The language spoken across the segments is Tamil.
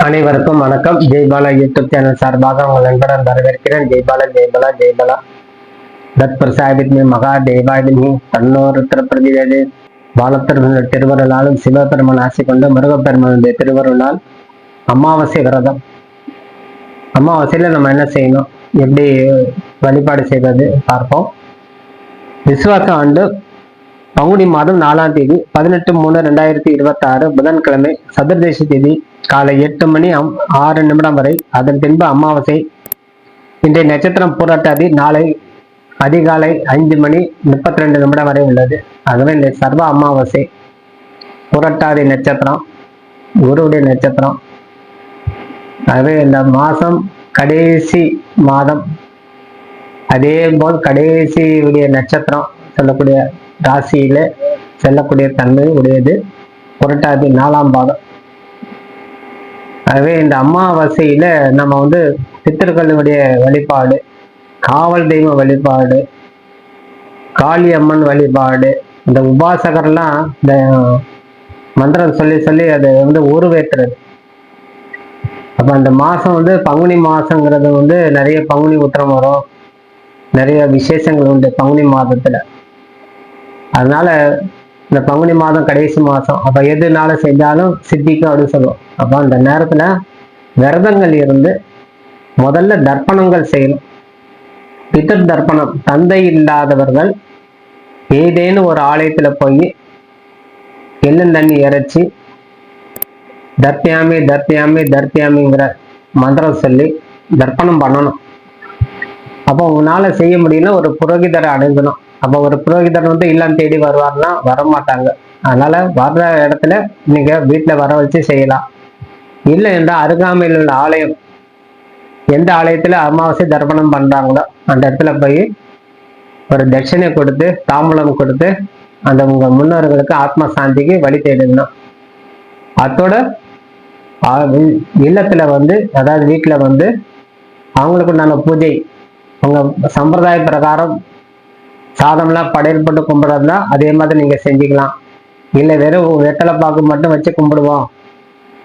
அனைவருக்கும் வணக்கம். ஜெய்பாலா யூடியூப் சேனல் சார்பாக உங்கள் நண்பர்கள் வரவேற்கிறேன். ஜெய்பாலா ஜெய்பாலா ஜெய்பாலா. தத்பர் சாஹிப்னி மகா தேவாயினி தன்னோர் உத்தரப்பிரதிவேது பாலத்திற்கு திருவருளாலும் சிவபெருமன் ஆசை கொண்டு முருகப்பெருமனுடைய திருவருளால் அமாவாசை விரதம். அமாவாசையில நம்ம என்ன செய்யணும், எப்படி வழிபாடு செய்வது பார்ப்போம். விசுவாச ஆண்டு பங்குனி மாதம் 4ஆம் தேதி 18/3/2026 புதன்கிழமை, சதுர்தேசி தேதி காலை 8 மணி 6 நிமிடம் வரை. அதன் பின்பு அமாவாசை. இன்றைய நட்சத்திரம் பூரட்டாதி. நாளை அதிகாலை 5 மணி 32 நிமிடம் வரை உள்ளது. ஆகவே இந்த சர்வ அமாவாசை. புரட்டாதி நட்சத்திரம் குருவுடைய நட்சத்திரம். ஆகவே இந்த மாசம் கடைசி மாதம், அதே போல் கடைசி உடைய நட்சத்திரம் சொல்லக்கூடிய ராசியில செல்லக்கூடிய தன்மை உடையது புரட்டாதி 4ஆம் பாதம். ஆகவே இந்த அமாவாசையில நம்ம பித்தர்களுடைய வழிபாடு, காவல் தெய்வ வழிபாடு, காளியம்மன் வழிபாடு, இந்த உபாசகர்லாம் இந்த மந்திரம் சொல்லி சொல்லி அதை உருவேற்றுறது. அப்ப அந்த மாசம் பங்குனி மாசங்கிறது நிறைய பங்குனி உத்திரம் வரும், நிறைய விசேஷங்கள் உண்டு பங்குனி மாதத்துல. அதனால இந்த பங்குனி மாதம் கடைசி மாசம். அப்ப எதுனால செஞ்சாலும் சித்திக்கும் அப்படின்னு சொல்லுவோம். அப்ப அந்த நேரத்துல விரதங்கள் இருந்து முதல்ல தர்ப்பணங்கள் செய்யணும். பிதர் தர்ப்பணம். தந்தை இல்லாதவர்கள் ஏதேனும் ஒரு ஆலயத்துல போய் எள்ளுந்தண்ணி இறைச்சி தர்த்தியாமி தர்த்தியாமி தர்த்தியாமிங்கிற மந்திரம் சொல்லி தர்ப்பணம் பண்ணணும். அப்போ உங்களால செய்ய முடியல, ஒரு புரோகிதரை அணுகணும். அப்ப ஒரு புரோகிதர் இல்லம் தேடி வருவார்னா வரமாட்டாங்க. அதனால வர்ற இடத்துல நீங்க வீட்டுல வர வச்சு செய்யலாம். இல்லை என்றால் அருகாமையில் உள்ள ஆலயம், எந்த ஆலயத்துல அமாவாசை தர்ப்பணம் பண்றாங்களோ அந்த இடத்துல போய் ஒரு தட்சணை கொடுத்து, தாம்பூலம் கொடுத்து, அந்த உங்க முன்னோர்களுக்கு ஆத்ம சாந்திக்கு வழி தேடணும். அதோட இல்லத்துல அதாவது வீட்டுல அவங்களுக்கு உண்டான பூஜை, உங்க சம்பிரதாய பிரகாரம் சாதம்லாம் படையல் போட்டு கும்பிடுறதுனா அதே மாதிரி நீங்க செஞ்சுக்கலாம். இல்லை வெறும் வெத்தலை பாக்கு மட்டும் வச்சு கும்பிடுவோம்,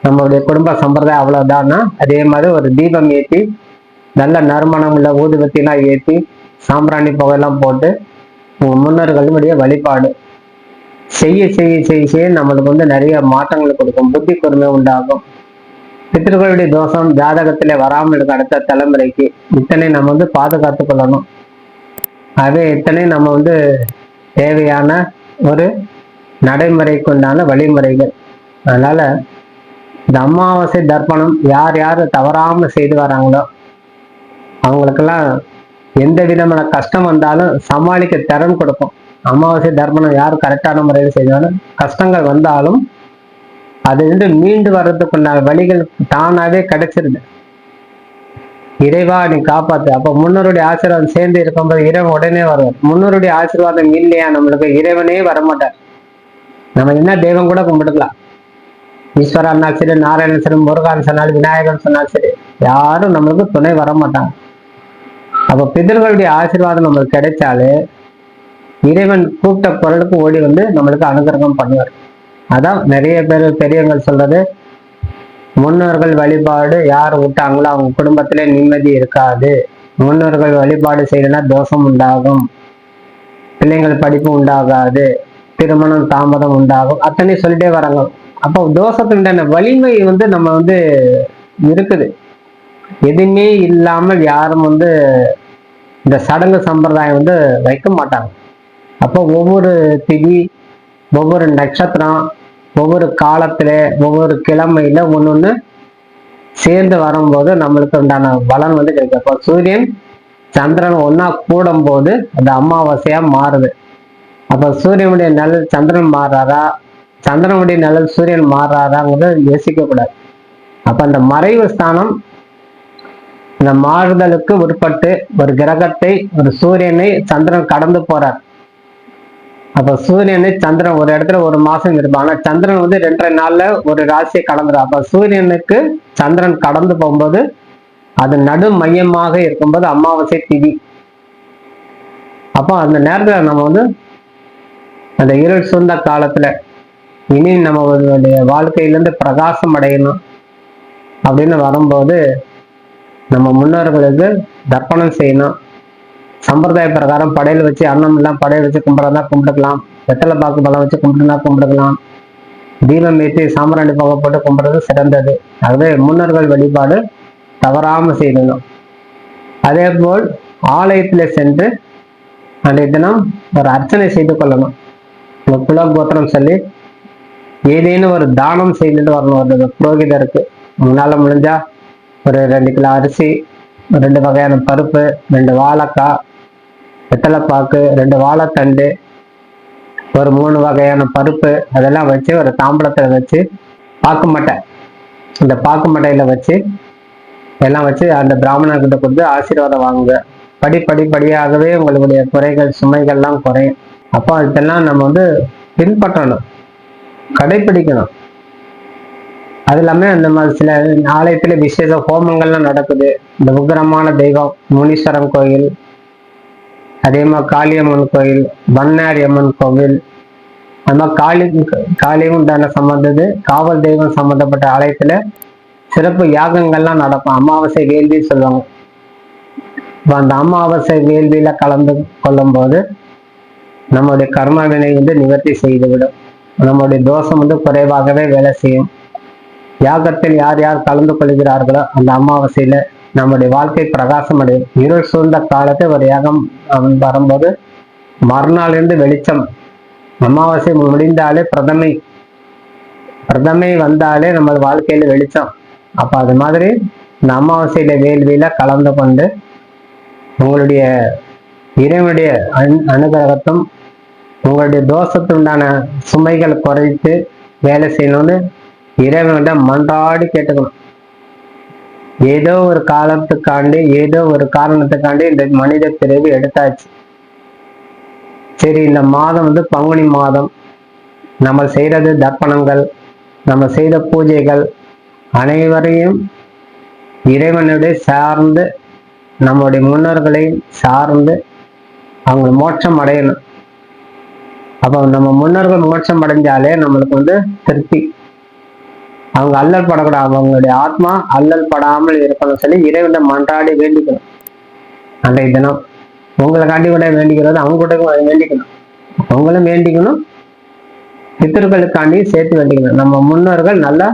நம்மளுடைய குடும்ப சம்பிரதாயம் அவ்வளவுதான்னா அதே மாதிரி ஒரு தீபம் ஏற்றி, நல்ல நறுமணம் உள்ள ஊதுபத்திலாம் ஏற்றி, சாம்பிராணி புகையெல்லாம் போட்டு உங்க முன்னோர்களுடைய வழிபாடு செய்ய செய்ய செய்ய செய்ய நம்மளுக்கு நிறைய மாற்றங்கள் கொடுக்கும், புத்தி கூர்மை உண்டாகும். பித்தர்களுடைய தோஷம் ஜாதகத்திலே வராமல் இருக்க அடுத்த தலைமுறைக்கு இத்தனை நம்ம பாதுகாத்து கொள்ளணும். ஆகவே இத்தனை நம்ம தேவையான ஒரு நடைமுறைக்கு உண்டான வழிமுறைகள். அதனால இந்த அமாவாசை தர்ப்பணம் யார் யார் தவறாம செய்து வராங்களோ அவங்களுக்கெல்லாம் எந்த விதமான கஷ்டம் வந்தாலும் சமாளிக்க திறன் கொடுக்கும். அமாவாசை தர்ப்பணம் யார் கரெக்டான முறையில் செய்தாலும் கஷ்டங்கள் வந்தாலும் அது மீண்டு வர்றதுக்குண்டான வழிகள் தானாவே கிடைச்சிருது. இறைவா நீ காப்பாத்து. அப்ப முன்னோருடைய ஆசீர்வாதம் சேர்ந்து இருக்கும்போது இறைவன் உடனே வருவார். முன்னோருடைய ஆசீர்வாதம் இல்லையா நம்மளுக்கு இறைவனே வரமாட்டார். நம்ம என்ன தெய்வம் கூட கும்பிட்டுக்கலாம், ஈஸ்வரன்னா சரி, நாராயணன் சரி, முருகான் சொன்னாலும், விநாயகன் சொன்னாலும் சரி, யாரும் நம்மளுக்கு துணை வரமாட்டாங்க. அப்ப பிதர்களுடைய ஆசீர்வாதம் நம்மளுக்கு கிடைச்சாலே இறைவன் கூப்பிட்ட பொருளுக்கு ஓடி நம்மளுக்கு அனுகிரகம் பண்ணுவார். அதான் நிறைய பேர் பெரியவங்கள் சொல்றது, முன்னோர்கள் வழிபாடு யார் விட்டாங்களோ அவங்க குடும்பத்திலே நிம்மதி இருக்காது, முன்னோர்கள் வழிபாடு செய்யலன்னா தோஷம் உண்டாகும், பிள்ளைங்கள் படிப்பு உண்டாகாது, திருமணம் தாமதம் உண்டாகும், அத்தனை சொல்லிட்டே வராங்க. அப்போ தோஷத்துண்டான வலிமை நம்ம இருக்குது. எதுவுமே இல்லாமல் யாரும் இந்த சடங்கு சம்பிரதாயம் வைக்க மாட்டாங்க. அப்போ ஒவ்வொரு திதி, ஒவ்வொரு நட்சத்திரம், ஒவ்வொரு காலத்துல, ஒவ்வொரு கிழமையில ஒன்னொன்னு சேர்ந்து வரும்போது நம்மளுக்கு உண்டான பலன் கிடைக்கும். அப்போ சூரியன் சந்திரன் ஒன்னா கூடும் போது அந்த அமாவாசையா மாறுது. அப்ப சூரியனுடைய நிழல் சந்திரன் மாறாரா, சந்திரனுடைய நிழல் சூரியன் மாறாராங்கிறத யோசிக்க கூடாது. அப்ப அந்த மறைவு ஸ்தானம் இந்த மாறுதலுக்கு உட்பட்டு ஒரு கிரகத்தை, ஒரு சூரியனை சந்திரன் கடந்து போறார். அப்ப சூரியனை சந்திரன் ஒரு இடத்துல ஒரு மாசம் இருப்பான். ஆனா சந்திரன் 2.5 நாள்ல ஒரு ராசியை கடந்துடும். அப்ப சூரியனுக்கு சந்திரன் கடந்து போகும்போது அது நடு மையமாக இருக்கும்போது அமாவாசை திதி. அப்போ அந்த நேரத்துல நம்ம அந்த இருள் சூழ்ந்த காலத்துல இனி நம்ம வாழ்க்கையிலிருந்து பிரகாசம் அடையணும், அப்படின்னு வரும்போது நம்ம முன்னோர்களுக்கு தர்ப்பணம் செய்யணும். சம்பிரதாய பிரகாரம் படையல் வச்சு அன்னம் எல்லாம் படையல் வச்சு கும்பிட்றதா கும்பிட்டுக்கலாம், வெத்தலை பாக்கு பழம் வச்சு கும்பிட்டுனா கும்பிட்டுக்கலாம், தீபம் ஏற்றி சாம்பிராணி புகை போட்டு கும்பிட்றது சிறந்தது. ஆகவே முன்னோர்கள் வழிபாடு தவறாம செய்யணும். அதே போல் ஆலயத்துல சென்று அன்றைய தினம் ஒரு அர்ச்சனை செய்து கொள்ளணும். குல கோத்திரம் சொல்லி ஏதேனும் ஒரு தானம் செய்துட்டு வரணும். ஒரு புரோகிதருக்கு முன்னால முடிஞ்சா ஒரு 2 கிலோ அரிசி, 2 வகையான பருப்பு, 2 வாழைக்காய், வெத்தலைப்பாக்கு, 2 வாழைத்தண்டு, ஒரு 3 வகையான பருப்பு, அதெல்லாம் வச்சு ஒரு தாம்பளத்துல வச்சு பாக்கு மட்டை, இந்த பாக்கு மட்டையில வச்சு எல்லாம் வச்சு அந்த பிராமணர்கிட்ட கொடுத்து ஆசீர்வாதம் வாங்குங்க. படிப்படியாகவே உங்களுடைய குறைகள் சுமைகள்லாம் குறையும். அப்போ இதெல்லாம் நம்ம பின்பற்றணும், கடைபிடிக்கணும். அது இல்லாம அந்த மாதிரி சில ஆலயத்துல விசேஷ ஹோமங்கள்லாம் நடக்குது. இந்த உக்கிரமான தெய்வம் முனீஸ்வரன் கோயில், அதே மாதிரி காளியம்மன் கோயில், பண்ணாரி அம்மன் கோவில், அது மாதிரி காளியும் உண்டான சம்பந்தது காவல் தெய்வம் சம்பந்தப்பட்ட ஆலயத்துல சிறப்பு யாகங்கள்லாம் நடக்கும். அமாவாசை வேள்வி சொல்லுவாங்க. அந்த அமாவாசை வேள்வியில கலந்து கொள்ளும் போது நம்முடைய கர்ம வினை நிவர்த்தி செய்துவிடும். நம்முடைய தோஷம் குறைவாகவே வேலை செய்யும். யாகத்தில் யார் யார் கலந்து கொள்கிறார்களோ அந்த அமாவாசையில நம்முடைய வாழ்க்கை பிரகாசம் அடையும். இருள் சூழ்ந்த காலத்தை ஒரு யாகம் வரும்போது மறுநாள் இருந்து வெளிச்சம். அமாவாசை முடிந்தாலே பிரதமை வந்தாலே நம்ம வாழ்க்கையில வெளிச்சம். அப்ப அது மாதிரி இந்த அமாவாசையில வேள்வியில கலந்து கொண்டு உங்களுடைய இறைவனுடைய அனுகிரகத்தும் உங்களுடைய தோஷத்துண்டான சுமைகள் குறைத்து வேலை செய்யணும்னு இறைவனிடம் மன்றாடி கேட்டுக்கணும். ஏதோ ஒரு காலத்துக்காண்டி, ஏதோ ஒரு காரணத்துக்காண்டி இந்த மனித பிறவி எடுத்தாச்சு. சரி, இந்த மாதம் பங்குனி மாதம், நம்ம செய்யறது தர்ப்பணங்கள், நம்ம செய்த பூஜைகள் அனைவரையும் இறைவனுடைய சார்ந்து, நம்முடைய முன்னோர்களை சார்ந்து அவங்க மோட்சம் அடையணும். அப்போ நம்ம முன்னோர்கள் மோட்சம் அடைஞ்சாலே நம்மளுக்கு திருப்தி. அவங்க அல்லல் படக்கூடாது, அவங்களுடைய ஆத்மா அல்லல் படாமல் இருக்கணும் சொல்லி இறைவனை மன்றாடி வேண்டிக்கணும். அன்றைய தினம் உங்களுக்காண்டி கூட வேண்டிக்கிறது, அவங்க கூட வேண்டிக்கணும், அவங்களும் வேண்டிக்கணும், பித்தர்களுக்காண்டி சேர்த்து வேண்டிக்கணும். நம்ம முன்னோர்கள் நல்லா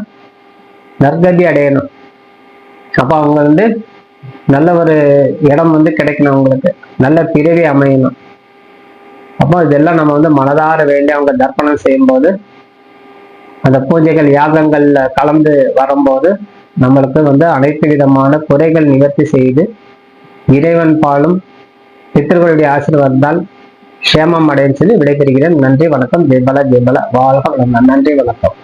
நற்கதி அடையணும். அப்போ அவங்க நல்ல ஒரு இடம் கிடைக்கணும், அவங்களுக்கு நல்ல பிறவி அமையணும். அப்போ இதெல்லாம் நம்ம மனதார வேண்டி அவங்க தர்ப்பணம் செய்யும் போது, அந்த பூஜைகள் யாகங்கள்ல கலந்து வரும்போது நம்மளுக்கு அனைத்து விதமான குறைகள் நிவர்த்தி செய்து இறைவன் பாலும் பித்தர்களுடைய ஆசீர்வாதத்தால் க்ஷேமம் அடையும் சொல்லி விடைபெறுகிறேன். நன்றி, வணக்கம். ஜெய்பல ஜெய்பல, வாழ்க வளமுடன். நன்றி, வணக்கம்.